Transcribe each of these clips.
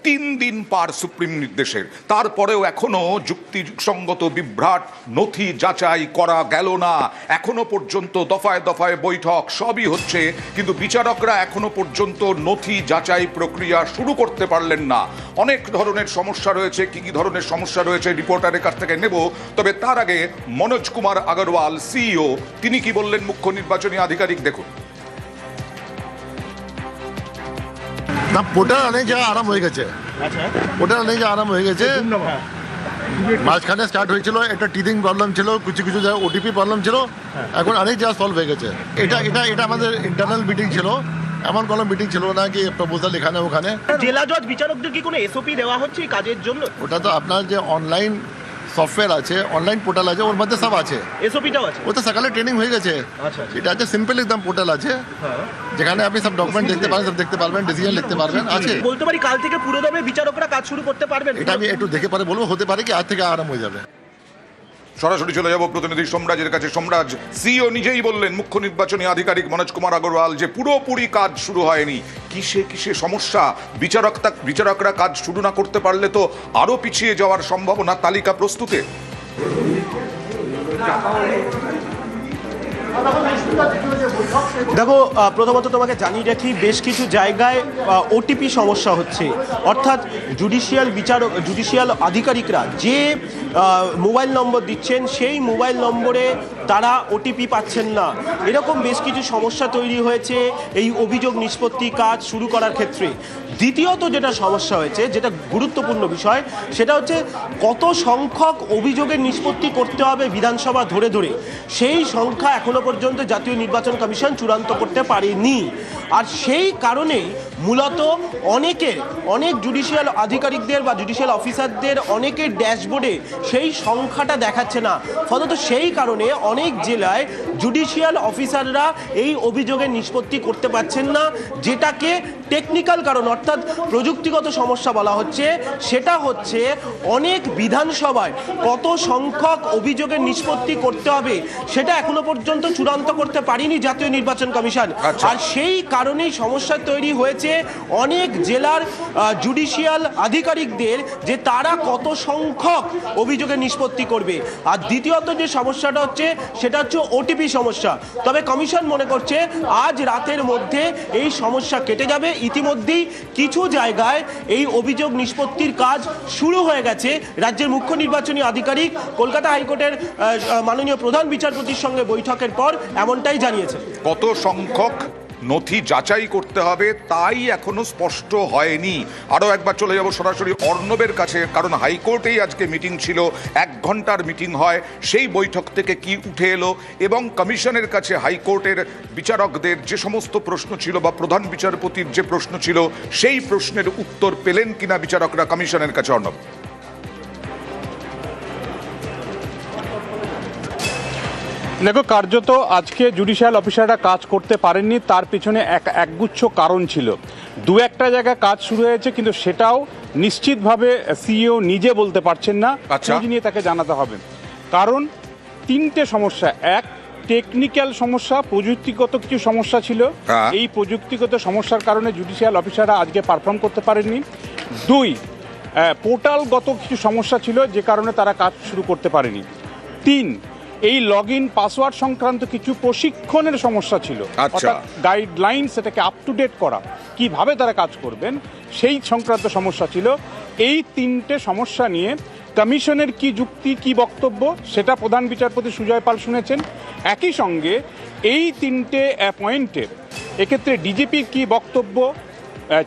3 দিন পার সুপ্রিম নির্দেশের, তারপরেও এখনো যুক্তিসঙ্গত বিভ্রাট নথি যাচাই করা গেল না। এখনো পর্যন্ত দফায় দফায় বৈঠক সবই হচ্ছে, কিন্তু বিচারকরা এখনো পর্যন্ত নথি যাচাই প্রক্রিয়া শুরু করতে পারলেন না। অনেক ধরনের সমস্যা রয়েছে, কি কি ধরনের সমস্যা রয়েছে রিপোর্টারের কাছ থেকে নেব। তবে তার আগে মনোজ কুমার আগরওয়াল, সিইও, তিনি কি বললেন মুখ্য নির্বাচনী আধিকারিক, দেখুন। না, পোর্টাল অনেক জায়গায় আরাম হয়ে গেছে। পোর্টাল অনেক জায়গায় আরাম হয়ে গেছে। মাঝখানে স্টার্ট হয়েছিল একটা টিদিং প্রবলেম ছিল, কিছু কিছু জায়গায় ওটিপি প্রবলেম ছিল, এখন অনেক জায়গা সলভ হয়ে গেছে। এটা এটা এটা আমাদের ইন্টারনাল মিটিং ছিল, এমন কোনো মিটিং ছিল না কি প্রপোজাল এখানে ওখানে। জেলা জজ বিচারকদের কি কোনো এসওপি দেওয়া হচ্ছে এই কাজের জন্য? ওটা তো আপনার যে অনলাইন সফটওয়্যার আছে, অনলাইন পোর্টাল আছে, ওর মধ্যে সব আছে। এসওপিটাও আছে? ও তো সকালে ট্রেনিং হয়ে গেছে। আচ্ছা, এটা আছে সিম্পল একদম পোর্টাল আছে, যেখানে আপনি সব ডকুমেন্ট দেখতে পারেন, সব দেখতে পারবেন, ডিসিশন লিখতে পারবেন, আছে। বলতে পারি কাল থেকে পুরোদমে বিচারকরা কাজ শুরু করতে পারবেন? এটা আমি একটু দেখে পরে বলবো, হতে পারে কি আজ থেকে আরাম হয়ে যাবে। সরাসরি চলে যাব প্রতিনিধি সোমরাজের কাছে। সোমরাজ, সিইও নিজেই বললেন, মুখ্য নির্বাচনী আধিকারিক মনোজ কুমার আগরওয়াল, যে পুরোপুরি কাজ শুরু হয়নি। কিসে কিসে সমস্যা? বিচারকরা কাজ শুরু না করতে পারলে তো আরো পিছিয়ে যাওয়ার সম্ভাবনা। তালিকা প্রস্তুতে? দেখো, প্রথমত তোমাকে জানিয়ে রাখি, বেশ কিছু জায়গায় ওটিপি সমস্যা হচ্ছে, অর্থাৎ জুডিশিয়াল আধিকারিকরা যে মোবাইল নম্বর দিচ্ছেন সেই মোবাইল নম্বরে তারা ওটিপি পাচ্ছেন না। এরকম বেশ কিছু সমস্যা তৈরি হয়েছে এই অভিযোগ নিষ্পত্তি কাজ শুরু করার ক্ষেত্রে। দ্বিতীয়ত যেটা সমস্যা হয়েছে, যেটা গুরুত্বপূর্ণ বিষয়, সেটা হচ্ছে কত সংখ্যক অভিযোগের নিষ্পত্তি করতে হবে বিধানসভা ধরে ধরে, সেই সংখ্যা এখনো পর্যন্ত জাতীয় নির্বাচন কমিশন চূড়ান্ত করতে পারেনি। আর সেই কারণেই মূলত অনেক জুডিশিয়াল আধিকারিকদের বা জুডিশিয়াল অফিসারদের অনেকের ড্যাশবোর্ডে সেই সংখ্যাটা দেখাচ্ছে না। ফলত সেই কারণে অনেক জেলায় জুডিশিয়াল অফিসাররা এই অভিযোগের নিষ্পত্তি করতে পারছেন না, যেটাকে টেকনিক্যাল কারণ অর্থাৎ প্রযুক্তিগত সমস্যা বলা হচ্ছে। সেটা হচ্ছে অনেক বিধানসভায় কত সংখ্যক অভিযোগের নিষ্পত্তি করতে হবে সেটা এখনো পর্যন্ত চূড়ান্ত করতে পারেনি জাতীয় নির্বাচন কমিশন। আর সেই কারণেই সমস্যা তৈরি হয়েছে অনেক জেলার জুডিশিয়াল আধিকারিকদের, যে তারা কত সংখ্যক অভিযোগের নিষ্পত্তি করবে। আর দ্বিতীয়ত যে সমস্যাটা হচ্ছে সেটা হচ্ছে ওটিপি সমস্যা। তবে কমিশন মনে করছে আজ রাতের মধ্যে এই সমস্যা কেটে যাবে। ইতিমধ্যেই কিছু জায়গায় এই অভিযোগ নিষ্পত্তির কাজ শুরু হয়ে গেছে। রাজ্যের মুখ্য নির্বাচনী আধিকারিক কলকাতা হাইকোর্টের মাননীয় প্রধান বিচারপতির সঙ্গে বৈঠকের পর এমনটাই জানিয়েছেন। কত সংখ্যক নথি যাচাই করতে হবে তাই এখনো স্পষ্ট হয়নি। আরো একবার চলে যাব সরাসরি অর্ণবের কাছে, কারণ হাইকোর্টেই আজকে মিটিং ছিল, 1 ঘন্টার মিটিং হয়। সেই বৈঠক থেকে কি উঠে এলো এবং কমিশনের কাছে হাইকোর্টের বিচারকদের যে সমস্ত প্রশ্ন ছিল বা প্রধান বিচারপতির যে প্রশ্ন ছিল, সেই প্রশ্নের উত্তর পেলেন কিনা বিচারকরা কমিশনের কাছে? অর্ণব, দেখো, কার্যত আজকে জুডিশিয়াল অফিসাররা কাজ করতে পারেননি, তার পিছনে একগুচ্ছ কারণ ছিল। দু একটা জায়গায় কাজ শুরু হয়েছে, কিন্তু সেটাও নিশ্চিতভাবে সিইও নিজে বলতে পারছেন না, খোঁজ নিয়ে তাকে জানাতে হবে। কারণ 3টে সমস্যা। এক, টেকনিক্যাল সমস্যা, প্রযুক্তিগত কিছু সমস্যা ছিল। এই প্রযুক্তিগত সমস্যার কারণে জুডিশিয়াল অফিসাররা আজকে পারফর্ম করতে পারেননি। 2, পোর্টালগত কিছু সমস্যা ছিল, যে কারণে তারা কাজ শুরু করতে পারেনি। 3, এই লগ ইন পাসওয়ার্ড সংক্রান্ত কিছু প্রশিক্ষণের সমস্যা ছিল, অর্থাৎ গাইডলাইন সেটাকে আপ টু ডেট করা, কিভাবে তারা কাজ করবেন সেই সংক্রান্ত সমস্যা ছিল। এই 3টে সমস্যা নিয়ে কমিশনের কি যুক্তি, কি বক্তব্য, সেটা প্রধান বিচারপতি সুজয় পাল শুনেছেন। একই সঙ্গে এই 3টে পয়েন্টের এক্ষেত্রে ডিজিপির কি বক্তব্য,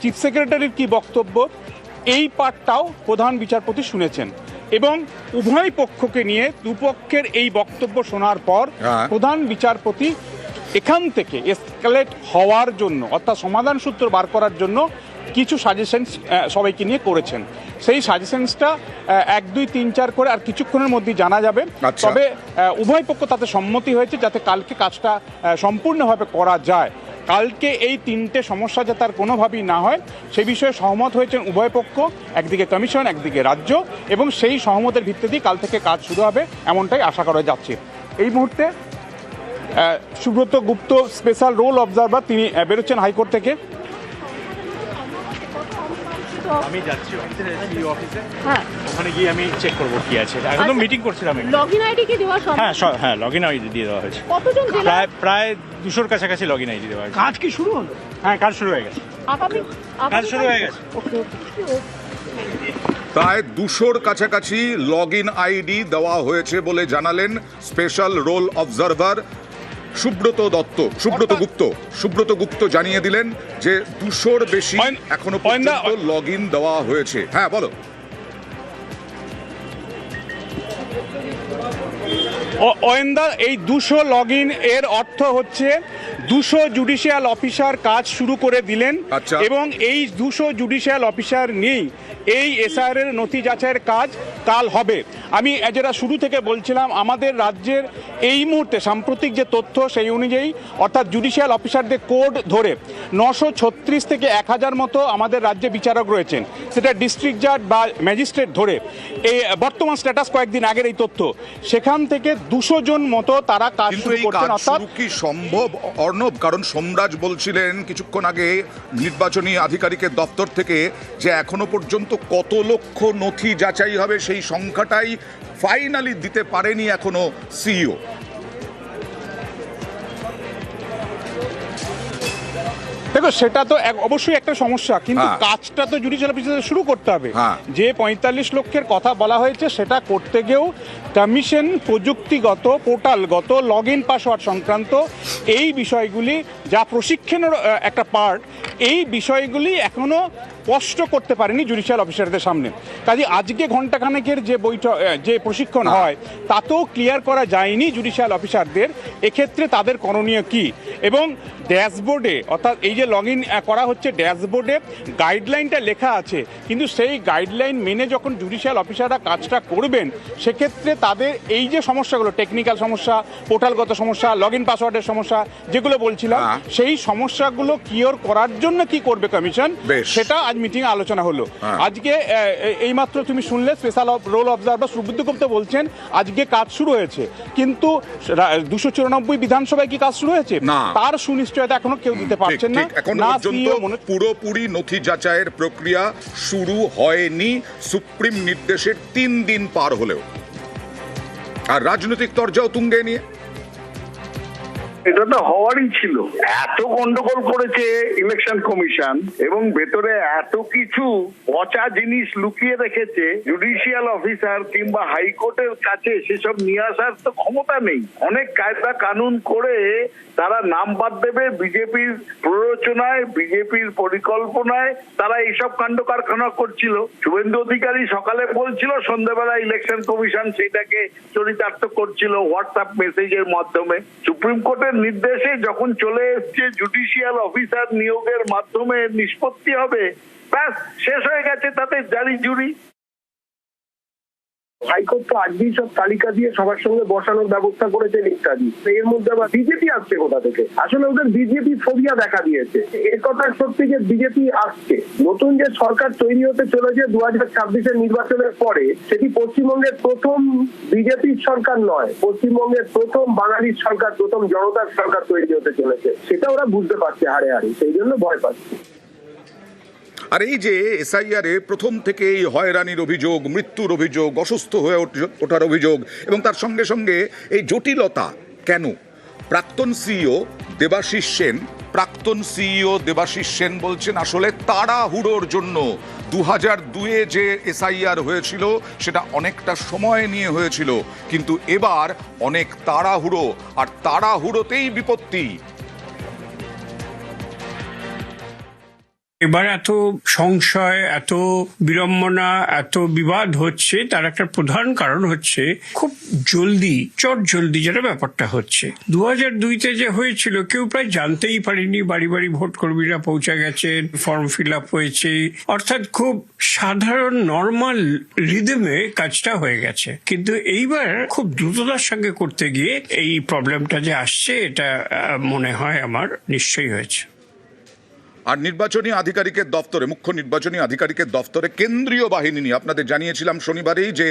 চিফ সেক্রেটারির কি বক্তব্য, এই পার্টটাও প্রধান বিচারপতি শুনেছেন। এবং উভয় পক্ষকে নিয়ে দুপক্ষের এই বক্তব্য শোনার পর প্রধান বিচারপতি এখান থেকে এসকালেট হওয়ার জন্য, অর্থাৎ সমাধান সূত্র বার করার জন্য কিছু সাজেশনস সবাইকে নিয়ে করেছেন। সেই সাজেশনসটা 1, 2, 3, 4 করে আর কিছুক্ষণের মধ্যে জানা যাবে। তবে উভয় পক্ষ তাতে সম্মতি হয়েছে যাতে কালকে কাজটা সম্পূর্ণভাবে করা যায়। কালকে এই 3টে সমস্যা যাতে আর কোনোভাবেই না হয় সে বিষয়ে সহমত হয়েছেন উভয় পক্ষ, একদিকে কমিশন, একদিকে রাজ্য, এবং সেই সহমতের ভিত্তিতেই কাল থেকে কাজ শুরু হবে এমনটাই আশা করা যাচ্ছে। এই মুহূর্তে সুব্রত গুপ্ত, স্পেশাল রোল অবজারভার, তিনি বেরোচ্ছেন হাইকোর্ট থেকে। আমি যাচ্ছি অফিসে, হ্যাঁ ওখানে গিয়ে আমি চেক করবো কি আছে। এখন তো মিটিং করছিলাম একটু। লগইন আইডি কি দেওয়া সম্ভব? হ্যাঁ লগ ইন আইডি দিয়ে দেওয়া হয়েছে। কতজন জেলা? প্রায় 200-র কাছাকাছি লগ ইন আইডি দেওয়া হয়েছে। কাজ কি শুরু হলো? হ্যাঁ, কাজ শুরু হয়ে গেছে। কাজ শুরু হয়ে গেছে। ওকে। প্রায় 200-র কাছাকাছি লগ ইন আইডি দেওয়া হয়েছে বলে জানালেন স্পেশাল রোল অবজারভার সুব্রত গুপ্ত জানিয়ে দিলেন যে 200-র বেশি এখনো পর্যন্ত লগ ইন দেওয়া হয়েছে। হ্যাঁ, বলো। অয়েন্দা, এই 200 লগ ইন এর অর্থ হচ্ছে 200 জুডিশিয়াল অফিসার কাজ শুরু করে দিলেন। আচ্ছা। এবং এই 200 জুডিশিয়াল অফিসার নিয়েই এই এসআইআর এর নথি যাচাইয়ের কাজ কাল হবে। আমি যেটা শুরু থেকে বলছিলাম, আমাদের রাজ্যের এই মুহূর্তে সাম্প্রতিক যে তথ্য সেই অনুযায়ী, অর্থাৎ জুডিশিয়াল অফিসারদের কোড ধরে 936 থেকে 1000 মতো আমাদের রাজ্যে বিচারক রয়েছেন, সেটা ডিস্ট্রিক্ট জাজ বা ম্যাজিস্ট্রেট ধরে। এই বর্তমান স্ট্যাটাস কয়েকদিন আগের এই তথ্য, সেখান থেকে 200 জন মতো তারা কাজ কিন্তু শুরু এই করছেন। কাজ অর্থাৎ শুরু কি সম্ভব, অর্ণব? কারণ সোমরাজ বলছিলেন কিছুক্ষণ আগে নির্বাচনী আধিকারিকের দপ্তর থেকে যে এখনো পর্যন্ত কত লক্ষ নথি যাচাই হবে সেই সংখ্যাটাই ফাইনালি দিতে পারেনি এখনো সিইও। দেখো, সেটা তো অবশ্যই একটা সমস্যা, কিন্তু হ্যাঁ। কাজটা তো জুডিশিয়াল অফিসার শুরু করতে হবে। হ্যাঁ। যে 45 লক্ষের কথা বলা হয়েছে সেটা করতে গিয়েও কমিশন প্রযুক্তিগত, পোর্টালগত, লগ ইন পাসওয়ার্ড সংক্রান্ত এই বিষয়গুলি যা প্রশিক্ষণের একটা পার্ট, এই বিষয়গুলি এখনো স্পষ্ট করতে পারেনি জুডিশিয়াল অফিসারদের সামনে। কাজে আজকে ঘণ্টাখানেকের যে বৈঠক, যে প্রশিক্ষণ হয়, তাতেও ক্লিয়ার করা যায়নি জুডিশিয়াল অফিসারদের এক্ষেত্রে তাদের করণীয় কি। এবং ড্যাশবোর্ডে, অর্থাৎ এই যে লগ ইন করা হচ্ছে, ড্যাশবোর্ডে গাইডলাইনটা লেখা আছে, কিন্তু সেই গাইডলাইন মেনে যখন জুডিশিয়াল অফিসাররা কাজটা করবেন, সেক্ষেত্রে তাদের এই যে সমস্যাগুলো, টেকনিক্যাল সমস্যা, পোর্টালগত সমস্যা, লগ ইন পাসওয়ার্ডের সমস্যা যেগুলো বলছিলাম, সেই সমস্যাগুলো কিওর করার জন্য কি করবে কমিশন, সেটা আজ মিটিং আলোচনা হলো। আজকে এইমাত্র তুমি শুনলে স্পেশাল রোল অবজারভার সুব্রত গুপ্ত বলছেন আজকে কাজ শুরু হয়েছে, কিন্তু 294 বিধানসভায় কি কাজ শুরু হয়েছে তার সুনিশ্চয়তা এখনো কেউ দিতে পারছেন না। এখনো পর্যন্ত পুরোপুরি নথি যাচাইয়ের প্রক্রিয়া শুরু হয়নি, সুপ্রিম নির্দেশের 3 দিন পার হলেও। আর রাজনৈতিক তরজাও তুঙ্গে নিয়ে এটা তো হওয়ারই ছিল। এত গন্ডগোল করেছে ইলেকশন কমিশন এবং ভেতরে এত কিছু পচা জিনিস লুকিয়ে রেখেছে, জুডিশিয়াল অফিসার কিংবা হাইকোর্টের কাছে সেসব নিয়ে আসার তো ক্ষমতা নেই। অনেক কায়দা কানুন করে তারা নাম বাদ দেবে, বিজেপির প্ররোচনায়, বিজেপির পরিকল্পনায় তারা এইসব কাণ্ড কারখানা করছিল। শুভেন্দু অধিকারী সকালে বলছিল, সন্ধ্যাবেলা ইলেকশন কমিশন সেটাকে চরিতার্থ করছিল হোয়াটসঅ্যাপ মেসেজের মাধ্যমে। সুপ্রিম কোর্টের নির্দেশে যখন চলে এসছে জুডিশিয়াল অফিসার নিয়োগের মাধ্যমে নিষ্পত্তি হবে, ব্যাস শেষ হয়ে গেছে, তাতে জারি জুরি। হাইকোর্ট তো আজকেই সব তালিকা দিয়ে সবার সঙ্গে বসানোর ব্যবস্থা করেছে ইত্যাদি। এর মধ্যে আবার বিজেপি আসছে কোথা থেকে? আসলে ওদের বিজেপি ফোবিয়া দেখা দিয়েছে। এর কথা সত্যি যে বিজেপি আসছে, নতুন যে সরকার তৈরি হতে চলেছে 2026-এর নির্বাচনের পরে, সেটি পশ্চিমবঙ্গের প্রথম বিজেপির সরকার নয়, পশ্চিমবঙ্গের প্রথম বাঙালির সরকার, প্রথম জনতার সরকার তৈরি হতে চলেছে। সেটা ওরা বুঝতে পারছে হাড়ে হাড়ে, সেই জন্য ভয় পাচ্ছে। আর এই যে এসআইআর এ প্রথম থেকে এই হয়রানির অভিযোগ, মৃত্যুর অভিযোগ, অসুস্থ হয়ে ওঠার অভিযোগ এবং তার সঙ্গে সঙ্গে এই জটিলতা কেন? প্রাক্তন সিইও দেবাশিস সেন বলছেন আসলে তাড়াহুড়োর জন্য 2002-এ যে এসআইআর হয়েছিল সেটা অনেকটা সময় নিয়ে হয়েছিল, কিন্তু এবার অনেক তাড়াহুড়ো, আর তাড়াহুড়োতেই বিপত্তি। এবার এত সংশয়, এত বিড়ম্বনা, এত বিবাদ হচ্ছে, তার একটা প্রধান কারণ হচ্ছে খুব জলদি যেটা ব্যাপারটা হচ্ছে। 2002-তে যে হয়েছিল কেউ প্রায় জানতেই পারেনি, বাড়ি বাড়ি ভোট কর্মীরা পৌঁছে গেছেন, ফর্ম ফিল আপ হয়েছে, অর্থাৎ খুব সাধারণ নর্মাল রিদমে কাজটা হয়ে গেছে। কিন্তু এইবার খুব দ্রুততার সঙ্গে করতে গিয়ে এই প্রবলেমটা যে আসছে, এটা মনে হয় আমার নিশ্চয়ই হয়েছে। আর নির্বাচনী আধিকারিকের দপ্তরে, মুখ্য নির্বাচনী আধিকারিকের দপ্তরে কেন্দ্রীয় বাহিনী নিয়ে আপনাদের জানিয়েছিলাম শনিবারেই যে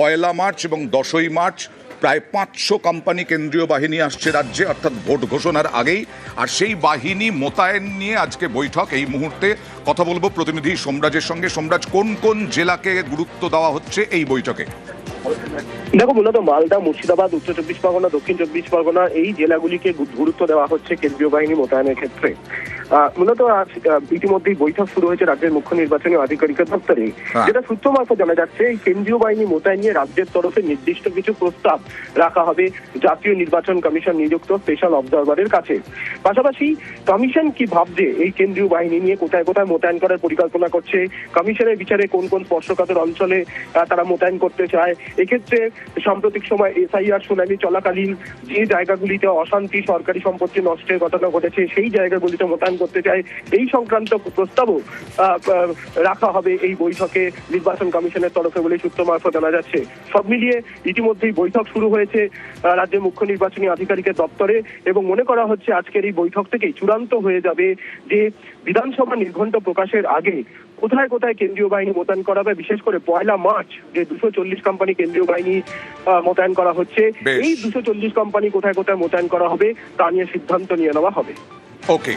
1 মার্চ এবং 10 মার্চ প্রায় 500 কোম্পানি কেন্দ্রীয় বাহিনী আসছে রাজ্যে, অর্থাৎ ভোট ঘোষণার আগেই। আর সেই বাহিনী মোতায়েন নিয়ে আজকে বৈঠক। এই মুহূর্তে কথা বলবো প্রতিনিধি সোমরাজের সঙ্গে। সোমরাজ, কোন কোন জেলাকে গুরুত্ব দেওয়া হচ্ছে এই বৈঠকে? দেখো, মূলত মালদা, মুর্শিদাবাদ, উত্তর চব্বিশ পরগনা, দক্ষিণ চব্বিশ পরগনা এই জেলাগুলিকে গুরুত্ব দেওয়া হচ্ছে কেন্দ্রীয় বাহিনী মোতায়েনের ক্ষেত্রে। মূলত আজ ইতিমধ্যেই বৈঠক শুরু হয়েছে রাজ্যের মুখ্য নির্বাচনী আধিকারিকের দপ্তরে। যেটা সূত্র মারফত জানা যাচ্ছে, এই কেন্দ্রীয় বাহিনী মোতায়েন নিয়ে রাজ্যের তরফে নির্দিষ্ট কিছু প্রস্তাব রাখা হবে জাতীয় নির্বাচন কমিশন নিযুক্ত স্পেশাল অবজারভারের কাছে। পাশাপাশি কমিশন কি ভাবছে এই কেন্দ্রীয় বাহিনী নিয়ে, কোথায় কোথায় মোতায়েন করার পরিকল্পনা করছে, কমিশনের বিচারে কোন কোন স্পর্শকাতর অঞ্চলে তারা মোতায়েন করতে চায়, এক্ষেত্রে সাম্প্রতিক সময় এসআইআর শুনানি চলাকালীন যে জায়গাগুলিতে অশান্তি, সরকারি সম্পত্তি নষ্টের ঘটনা ঘটেছে সেই জায়গাগুলিতে মোতায়েন করতে চায়, এই সংক্রান্ত প্রস্তাবও রাখা হবে এই বৈঠকে নির্বাচন কমিশনের তরফে বলে সূত্র মারফত জানা যাচ্ছে। সব মিলিয়ে ইতিমধ্যেই বৈঠক শুরু হয়েছে রাজ্যের মুখ্য নির্বাচনী আধিকারিকের দপ্তরে, এবং মনে করা হচ্ছে আজকের এই বৈঠক থেকেই চূড়ান্ত হয়ে যাবে যে বিধানসভা নির্ঘণ্ট প্রকাশের আগে কোথায় কোথায় কেন্দ্রীয় বাহিনী মোতায়েন করা হবে। বিশেষ করে 1 মার্চ যে 240 কোম্পানি কেন্দ্রীয় বাহিনী মোতায়েন করা হচ্ছে, এই 240 কোম্পানি কোথায় কোথায় মোতায়েন করা হবে তা নিয়ে সিদ্ধান্ত নিয়ে নেওয়া হবে। ওকে।